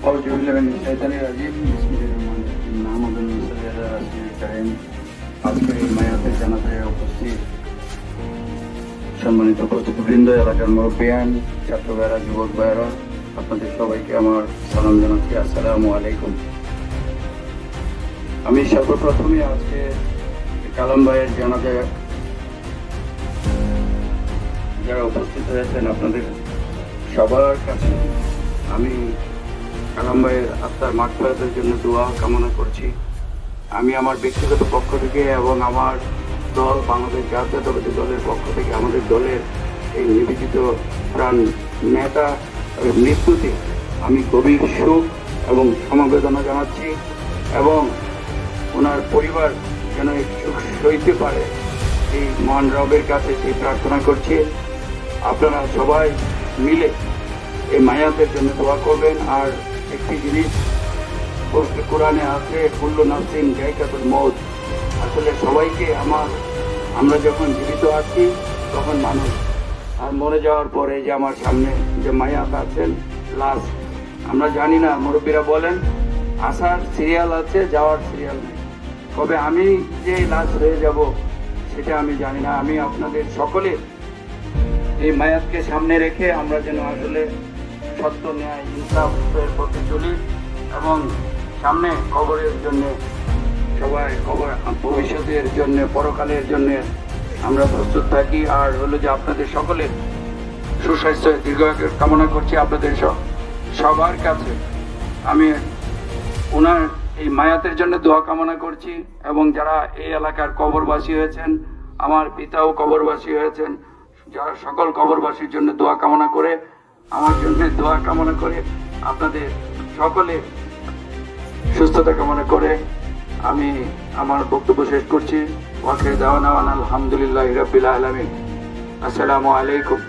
أعوذ بالله من الشيطان الرجيم بسم الله الرحمن الرحيم محمد صلى الله عليه وسلم আজকের এই মায়াতের জানাজায় উপস্থিত সম্মানিত উপস্থিতবৃন্দ, এলাকার মুরব্বিয়ান, ছাত্র ভাইরা, যুবক ভাইরা, আপনাদের সবাইকে আমার সালাম জানাচ্ছি। আসসালামু আলাইকুম। আমি সর্বপ্রথমে আজকে কালাম ভাইয়ের জানাজায় যারা উপস্থিত হয়েছেন আপনাদের সবার কাছে আমি কালাম ভাইয়ের আত্মার মাগফিরাতের জন্য দোয়া কামনা করছি। আমি আমার ব্যক্তিগত পক্ষ থেকে এবং আমার দল বাংলাদেশ জাতীয়তাবাদী দলের পক্ষ থেকে আমাদের দলের এই নিবেদিত প্রাণ নেতা মৃত্যুতে আমি গভীর শোক এবং সমবেদনা জানাচ্ছি এবং ওনার পরিবার যেন এই সুখ সইতে পারে এই মহান রবের কাছে সেই প্রার্থনা করছি। আপনারা সবাই মিলে এই মায়াতের জন্য দোয়া করবেন। আর একটি জিনিস কোরআনে আছে, কুল্লু নাফসিন যায়কাতুল মউত। আসলে সবাইকে আমরা যখন জীবিত আছি তখন মানুষ, আর মরে যাওয়ার পরে যে আমার সামনে যে মায়াত আছেন লাশ, আমরা জানি না, মুরব্বীরা বলেন আসার সিরিয়াল আছে, যাওয়ার সিরিয়াল নেই। তবে আমি যে লাশ হয়ে যাব সেটা আমি জানি না। আমি আপনাদের সকলে এই মায়াতকে সামনে রেখে আমরা যেন আসলে সত্য, ন্যায়, ইনসাফের পথে চলি এবং সামনে কবরের জন্য সবাই ভবিষ্যতের জন্য, পরকালের জন্য আমরা প্রস্তুত থাকি। আর হলো যে আপনাদের সকলের সুস্বাস্থ্য দীর্ঘায়ু কামনা করছি। আপনাদের সবার কাছে আমি ওনার এই মায়াতের জন্য দোয়া কামনা করছি এবং যারা এই এলাকার কবরবাসী হয়েছেন, আমার পিতাও কবরবাসী হয়েছেন, যারা সকল কবরবাসীর জন্য দোয়া কামনা করে, আমার জন্য দোয়া কামনা করে, আপনাদের সকলে সুস্থতা কামনা করে আমি আমার বক্তব্য শেষ করছি। ওয়াখির দাওয়ানা আলহামদুলিল্লাহি রাব্বিল আলামিন। আসসালামু আলাইকুম।